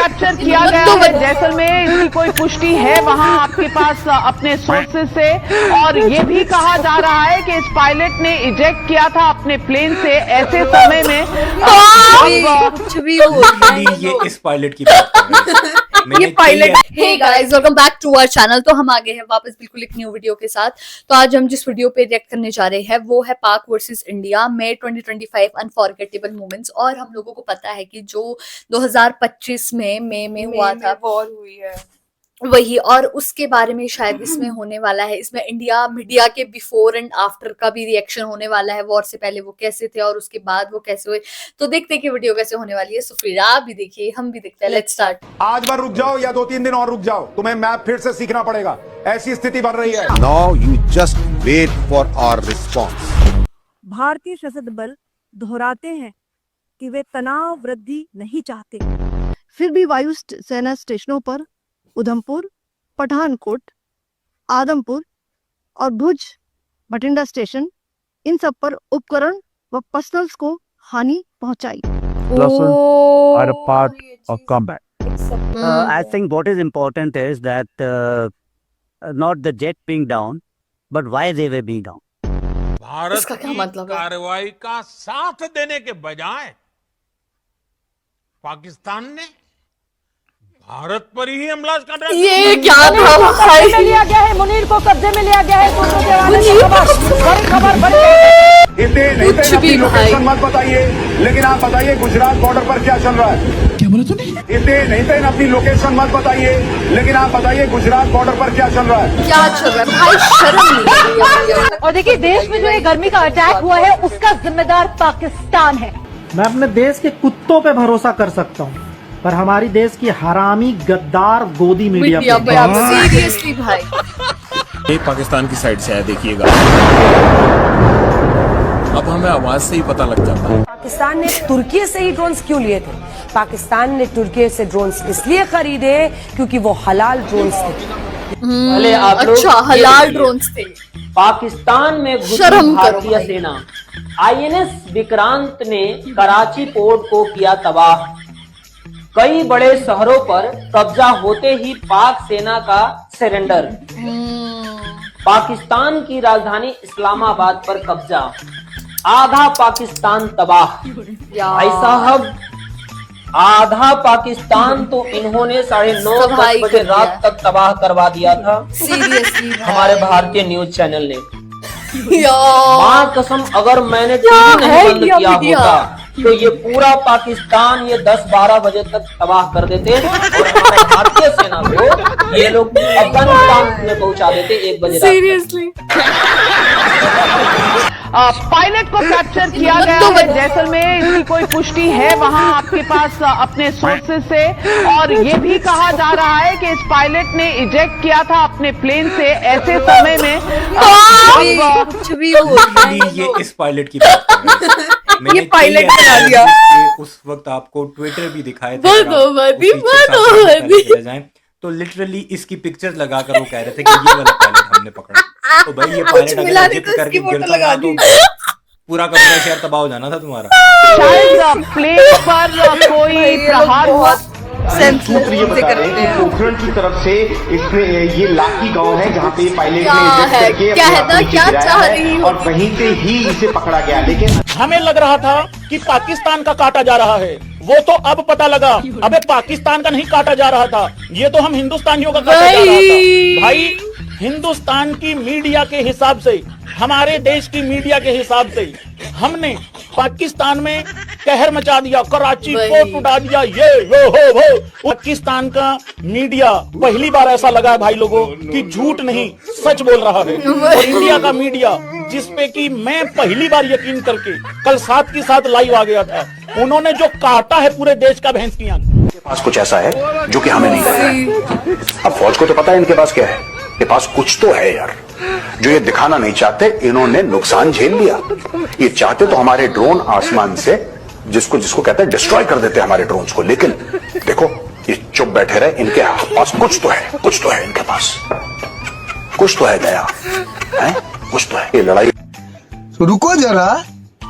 Capture किया गया है जैसलमेर, इसकी कोई पुष्टि है वहां आपके पास अपने सोर्सेज से? और ये भी कहा जा रहा है कि इस पायलट ने इजेक्ट किया था अपने प्लेन से ऐसे समय में कुछ भी हो गया। ये इस पायलट की बात कर रहे हैं। ये pilot. Hey guys, welcome back to our channel. तो हम आ गए हैं वापस बिल्कुल एक न्यू वीडियो के साथ। तो आज हम जिस वीडियो पे रिएक्ट करने जा रहे हैं वो है पाक वर्सेस इंडिया में 2025 अनफॉरगेटेबल मोमेंट्स। और हम लोगों को पता है कि जो 2025 में मई में हुआ था, वॉर हुई है वही, और उसके बारे में शायद इसमें होने वाला है। इसमें इंडिया मीडिया के बिफोर एंड आफ्टर का भी रिएक्शन होने वाला है। वॉर से पहले वो कैसे थे और उसके बाद वो कैसे हुए। तो देखते हैं कि वीडियो कैसे होने वाली है। सो फिर आप भी देखिए, हम भी देखते हैं। Let's start. आज भर रुक जाओ या 2-3 दिन और रुक जाओ, तुम्हें मैप फिर से सीखना पड़ेगा, ऐसी स्थिति बन रही है। Now you just wait for our response. भारतीय सशस्त्र बल दोहराते हैं कि वे तनाव वृद्धि नहीं चाहते। फिर भी वायु सेना स्टेशनों पर उधमपुर, पठानकोट, आदमपुर और भुज बठिंडा स्टेशन, इन सब पर उपकरण व पर्सनल्स को हानि पहुंचाई। are a part of combat. I think what is important is that not the jet being down, but why they were being down. Bharat इसका क्या की मतलब है? कार्रवाई का साथ देने के बजाय पाकिस्तान ने भारत पर ही हमला कर रहा है। ये क्या था भाई? में लिया गया है, मुनीर को कब्जे में लिया गया है। इतने अपनी लोकेशन मत बताइए, लेकिन आप बताइए गुजरात बॉर्डर पर क्या चल रहा है। क्या बोला तूने? इतने अपनी लोकेशन मत बताइए, लेकिन आप बताइए गुजरात बॉर्डर पर क्या चल रहा है। क्या चल रहा है भाई? शर्म नहीं है। और देखिए, देश में जो ये गर्मी का अटैक हुआ है उसका जिम्मेदार पाकिस्तान है। मैं अपने देश के कुत्तों पे भरोसा कर सकता हूँ, पर हमारी देश की हरामी गद्दार गोदी मीडिया पे सीरियसली भाई। ये पाकिस्तान की साइड से है, देखिएगा अब हमें आवाज से ही पता लग जाता है। पाकिस्तान ने तुर्की से ही ड्रोन्स क्यों लिए थे? पाकिस्तान ने तुर्की से ड्रोन्स इसलिए खरीदे क्योंकि वो हलाल ड्रोन्स थे। अच्छा, हलाल ड्रोन्स थे। पाकिस्तान में शर्म करो भारतीय सेना आईएनएस विक्रांत ने कराची पोर्ट को किया तबाह। कई बड़े शहरों पर कब्जा होते ही पाक सेना का सरेंडर। पाकिस्तान की राजधानी इस्लामाबाद पर कब्जा, आधा पाकिस्तान तबाह। भाई साहब, आधा पाकिस्तान तो इन्होंने 9:30 बजे रात तक तबाह करवा दिया था। सीरियसली हमारे भारतीय न्यूज चैनल ने। यार मां कसम, अगर मैंने टीवी नहीं बंद किया होता तो ये पूरा पाकिस्तान ये 10-12 बजे तक तबाह कर देते और हमारे भारतीय सेना को ये लोग अफगानिस्तान में पहुंचा देते 1 बजे। सीरियसली पायलट को कैप्चर किया गया है जैसलमेर, इसकी कोई पुष्टि है वहां आपके पास अपने सोर्सेज से? और ये भी कहा जा रहा है कि इस पायलट ने इजेक्ट किया था अपने प्लेन से ऐसे समय में कुछ भी हो गया। ये इस पायलट की बात कर रहे हैं। ये पायलट बना दिया। उस वक्त आपको ट्विटर भी दिखाए थे, तो लिटरली इसकी पिक्चर्स लगाकर वो कह रहे थे कि ये वाला पायलट हमने पकड़ा। तो भाई ये पायलट अगर जिद करके गिरता तो पूरा का पूरा शहर तबाह हो जाना था तुम्हारा। शायद प्लेन पर कोई प्रहार हुआ। सूत्र ये बता रहे हैं कि पोखरण की तरफ से इसमें ये लाठी गांव है जहां पे पायलट ने क्या चाह रही हो? और वहीं पे ही इसे पकड़ा गया। लेकिन हमें लग रहा था कि पाकिस्तान का काटा जा रहा है, वो तो अब पता लगा अबे पाकिस्तान का नहीं काटा जा रहा था, ये तो हम हिंदुस्तानियों का काटा जा रहा था। भाई, हिंदुस्तान की मीडिया के हिसाब से, हमारे देश की मीडिया के हिसाब से हमने पाकिस्तान में कहर मचा दिया, कराची पोर्ट उड़ा दिया, ये वो। पाकिस्तान का मीडिया पहली बार ऐसा लगा है भाई लोगों कि झूठ नहीं सच बोल रहा है। और इंडिया का मीडिया जिसपे कि मैं पहली बार यकीन करके कल साथ के साथ लाइव आ गया था, उन्होंने जो काटा है पूरे देश का भैंस की आंख। इनके पास कुछ ऐसा है जो कि हमें नहीं पता है। अब फौज को तो पता है इनके पास क्या है, इनके पास कुछ तो है यार, जो ये दिखाना नहीं चाहते। इन्होंने नुकसान झेल लिया। ये चाहते तो हमारे ड्रोन आसमान से जिसको कहते हैं डिस्ट्रॉय कर देते हमारे ड्रोन्स को, लेकिन देखो ये चुप बैठे रहे। इनके पास कुछ तो है इनके पास कुछ तो है दया है, कुछ तो है। ये लड़ाई रुको जरा,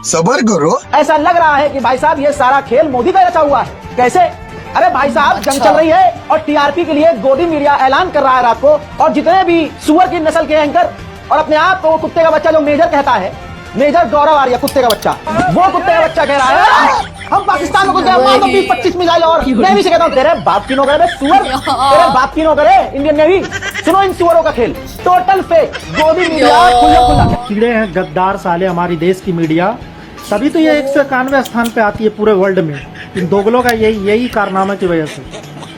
सब्र करो। ऐसा लग रहा है कि भाई साहब ये सारा खेल मोदी का रचा हुआ है। कैसे? अरे भाई साहब जंग चल रही है और टीआरपी के लिए गोदी मीडिया ऐलान कर रहा है रात को, और जितने भी सुअर की नस्ल के एंकर और अपने आप को कुत्ते का बच्चा जो मेजर कहता है, मेजर गौरव आर्य कुत्ते का बच्चा, वो कुत्ते का बच्चा कह रहा है हम पाकिस्तान में कुत्ते मार दो 20-25 मिसाइल। और नेवी से कहता हूँ तेरे बाप की नौकरे सुअर, तेरे बाप की नौकरे इंडियन नेवी। सुनो इन सुअरों का खेल, टोटल फेक, गोदी मीडिया खुला। कीड़े हैं गद्दार साले हमारी देश की मीडिया, तभी तो ये 191 स्थान पे आती है पूरे वर्ल्ड में। इन दोगलों का यही कारनामा की वजह से,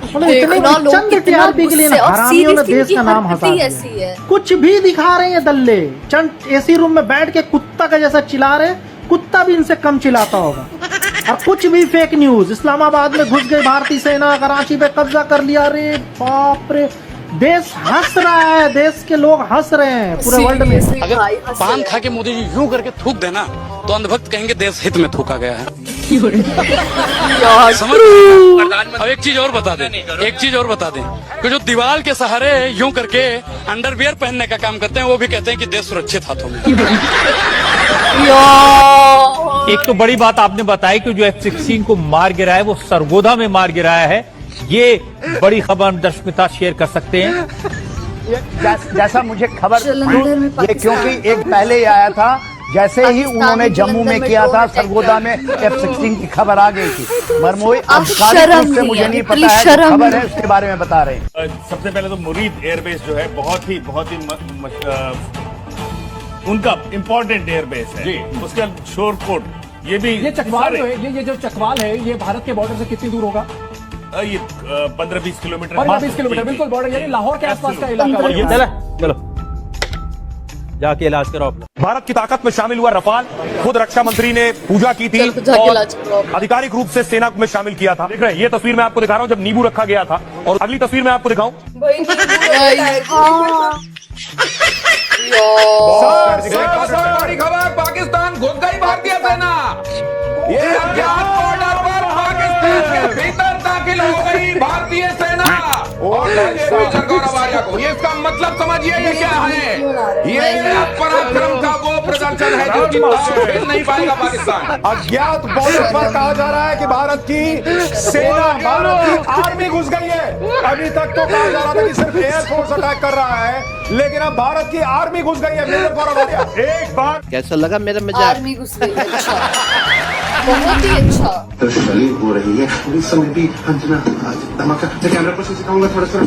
मतलब इतने चंद टीआरपी के लिए हरामियों ने देश का नाम हंसा दिया। कुछ भी दिखा रहे हैं दल्ले, चंद एसी रूम में बैठ के कुत्ता का जैसा चिल्ला रहे, कुत्ता भी इनसे कम चिल्लाता होगा। और कुछ भी फेक न्यूज, इस्लामाबाद में घुस गई भारतीय सेना, कराची पे कब्जा कर लिया, रे बाप रे, देश हंस रहा है, देश के लोग हंस रहे हैं पूरे वर्ल्ड में। अगर पान खा के मोदी जी यूं करके थूक देना तो अंधभक्त कहेंगे देश हित में थूका गया है। समझ? अब एक चीज और बता दें, कि जो दीवार के सहारे यूं करके अंडरवियर पहनने का काम करते हैं, वो भी कहते हैं कि देश सुरक्षित हाथों में। एक तो बड़ी बात आपने बताई कि जो F-16 को मार गिराया है वो सरगोधा में मार गिराया है, ये बड़ी खबर दर्शक मित्र शेयर कर सकते हैं। जैसा मुझे खबर ये क्योंकि एक पहले ही आया था, जैसे ही उन्होंने जम्मू में किया था, सरगोधा में F-16 की खबर आ गई थी। मरमोई अधिकारिक से मुझे नहीं पता है, खबर है उसके बारे में बता रहे हैं। सबसे पहले तो मुरीद एयरबेस जो है बहुत ही उनका इम्पोर्टेंट एयरबेस है जी। उसके शोरकोट ये भी, ये चकवाल जो है, ये जो चकवाल है, ये भारत के बॉर्डर से कितनी दूर होगा? ये 15-20 किलोमीटर, 15-20 किलोमीटर, बिल्कुल बॉर्डर, यानी लाहौर के आसपास का इलाका। चलो जाके इलाज कराओ अपना। भारत की ताकत में शामिल हुआ रफाल, खुद रक्षा मंत्री ने पूजा की थी और आधिकारिक रूप से सेना में शामिल किया था। देख रहे हैं, ये तस्वीर मैं आपको दिखा रहा हूँ जब नींबू रखा गया था, और अगली तस्वीर मैं आपको दिखाऊं। बड़ी खबर, पाकिस्तान घुस गई भारतीय सेना, ये अज्ञात बॉर्डर पर पाकिस्तान के भीतर दाखिल हो गई भारतीय सेना। और मेजर गौरव आर्य को, ये इसका मतलब समझिए ये क्या है, ये पराक्रम का वो प्रदर्शन है जो खेल नहीं पाएगा पाकिस्तान। अज्ञात बॉर्डर पर कहा जा रहा है कि भारत की सेना, भारत की आर्मी घुस गई है। अभी तक तो कहा जा रहा था कि सिर्फ एयरफोर्स अटैक कर रहा है, लेकिन अब भारत की आर्मी घुस गई है। मेजर गौरव आर्य, एक बार कैसा लगा मेरा मजाक? आर्मी घुस गई, अच्छा, बहुत ही अच्छा। हो रही है इस समय भी अंजना धमाका, कैमरा पर सिखाऊंगा थोड़ा सा,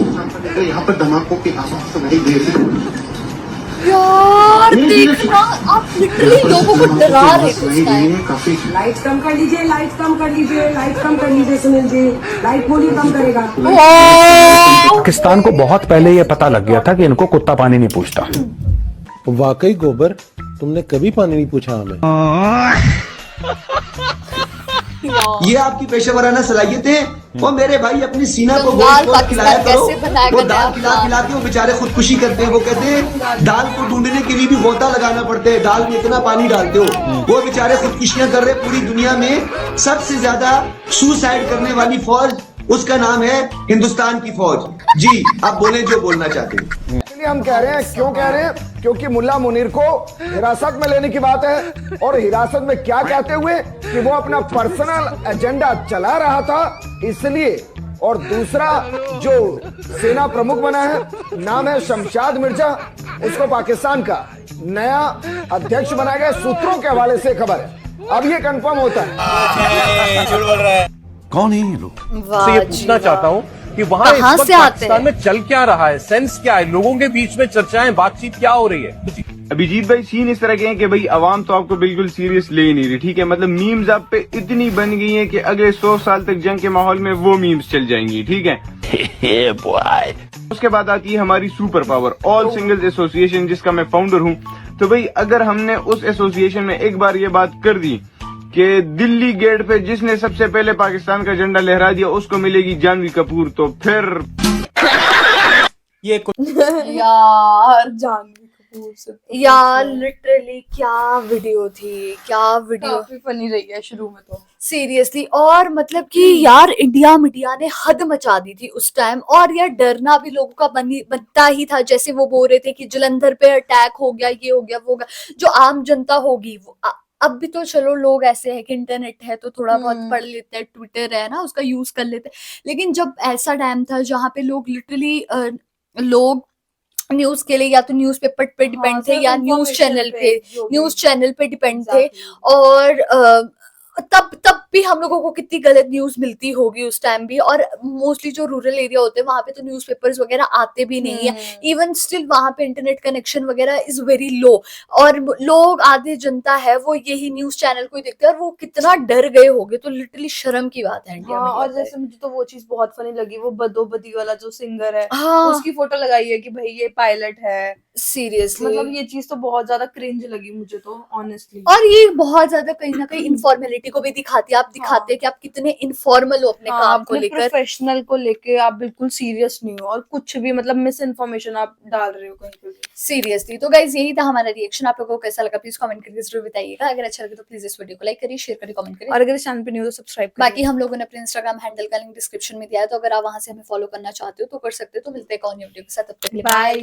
यहाँ पर धमाकों की आवाज सुनाई दे रही। यार देखना, आप लिटरली लोगों को डरा रहे थे। काफी लाइट कम कर लीजिए, लाइट कम कर लीजिए, लाइट कम कर लीजिए सुनील जी, लाइट वॉल्यूम कम करेगा। पाकिस्तान को बहुत पहले ये पता लग गया था कि इनको कुत्ता पानी नहीं पूछता। वाकई गोबर, तुमने कभी पानी नहीं पूछा हमें। ये आपकी पेशेवराना सलाहियत है। वो मेरे भाई अपनी सीना को गोश्त खिलाया करो। वो दाल खिला के वो बेचारे खुदकुशी करते हैं। वो कहते हैं दाल को ढूंढने के लिए भी गोता लगाना पड़ता है, दाल में इतना पानी डालते हो। वो बेचारे खुदकुशियां कर रहे। पूरी दुनिया में सबसे ज्यादा सुसाइड करने वाली फौज, उसका नाम है हिंदुस्तान की फौज। जी आप बोले जो बोलना चाहते हैं। इसलिए हम कह रहे हैं, क्यों कह रहे हैं? क्योंकि मुल्ला मुनीर को हिरासत में लेने की बात है, और हिरासत में क्या कहते हुए कि वो अपना पर्सनल एजेंडा चला रहा था, इसलिए। और दूसरा जो सेना प्रमुख बना है, नाम है शमशाद मिर्जा, उसको पाकिस्तान का नया अध्यक्ष बनाया गया। सूत्रों के हवाले से खबर है, अब ये कंफर्म होता है। कौन है ये लोग? वाह ये पूछना चाहता हूँ कि वहाँ इस वक्त पाकिस्तान में चल क्या रहा है, सेंस क्या है, लोगों के बीच में चर्चाएं, बातचीत क्या हो रही है? अभिजीत भाई सीन इस तरह के हैं कि भाई अवाम तो आपको बिल्कुल सीरियस ले ही नहीं रही, ठीक है। मतलब मीम्स आप पे इतनी बन गई हैं कि अगले 100 साल तक जंग के माहौल में वो मीम्स चल जाएंगी, ठीक है। उसके बाद आती है हमारी super power all singles association, जिसका मैं फाउंडर हूँ। तो भाई अगर हमने उस एसोसिएशन में एक बार ये बात कर दी कि दिल्ली गेट पे जिसने सबसे पहले पाकिस्तान का झंडा लहरा दिया उसको मिलेगी जानवी कपूर, तो फिर ये यार जानवी कपूर से, यार लिटरली क्या वीडियो थी, क्या वीडियो, काफी फनी रही है शुरू में तो सीरियसली। और मतलब कि यार इंडिया मीडिया ने हद मचा दी थी उस टाइम, और यार डरना भी लोगों का बनता ही था। जैसे वो बोल रहे थे कि जलंधर पे अटैक हो गया, ये हो गया, वो हो गया। जो आम जनता होगी वो अब भी तो चलो लोग ऐसे है कि इंटरनेट है तो थोड़ा बहुत पढ़ लेते हैं, ट्विटर है ना उसका यूज कर लेते हैं, लेकिन जब ऐसा टाइम था जहाँ पे लोग लिटरली लोग न्यूज के लिए या तो न्यूज़पेपर पे डिपेंड थे या न्यूज चैनल पे डिपेंड थे, और तब भी हम लोगों को कितनी गलत न्यूज मिलती होगी उस टाइम भी, और मोस्टली जो रूरल एरिया होते हैं वहां पे तो न्यूज़पेपर्स वगैरह आते भी नहीं है, इवन स्टिल वहां पे इंटरनेट कनेक्शन वगैरह इज वेरी लो, और लोग आधे जनता है वो यही न्यूज चैनल को ही देखते हैं, और वो कितना डर गए होंगे, तो लिटरली शर्म की बात है इंडिया में। और जैसे मुझे तो वो चीज बहुत फनी लगी, वो बदो बदी वाला जो सिंगर है हाँ। उसकी फोटो लगाई है कि भाई ये पायलट है, सीरियसली मतलब ये चीज तो बहुत ज्यादा क्रिंज लगी मुझे तो ऑनेस्टली। और ये बहुत ज्यादा कहीं ना कहीं इनफॉर्मेलिटी को भी दिखाती है, आप दिखाते हैं कि आप कितने इनफॉर्मल हो अपने काम को लेकर, प्रोफेशनल को लेके आप बिल्कुल सीरियस नहीं हो, और कुछ भी मतलब मिस इन्फॉर्मेशन आप डाल रहे हो कहीं पे भी। सीरियसली। तो गाइज यही था हमारा रिएक्शन, आप लोगों को कैसा लगा प्लीज कमेंट करके जरूर बताइएगा, अगर अच्छा लगे तो प्लीज इस वीडियो को लाइक करिए, शेयर करिए, कमेंट करिए, और अगर इस चैनल पे न्यू हो तो सब्सक्राइब करिए। बाकी हम लोगों ने अपने इंस्टाग्राम हैंडल का लिंक डिस्क्रिप्शन में दिया है, तो अगर आप वहां से हमें फॉलो करना चाहते हो तो कर सकते हो। तो मिलते हैं एक और न्यू वीडियो के साथ, तब तक के लिए बाय।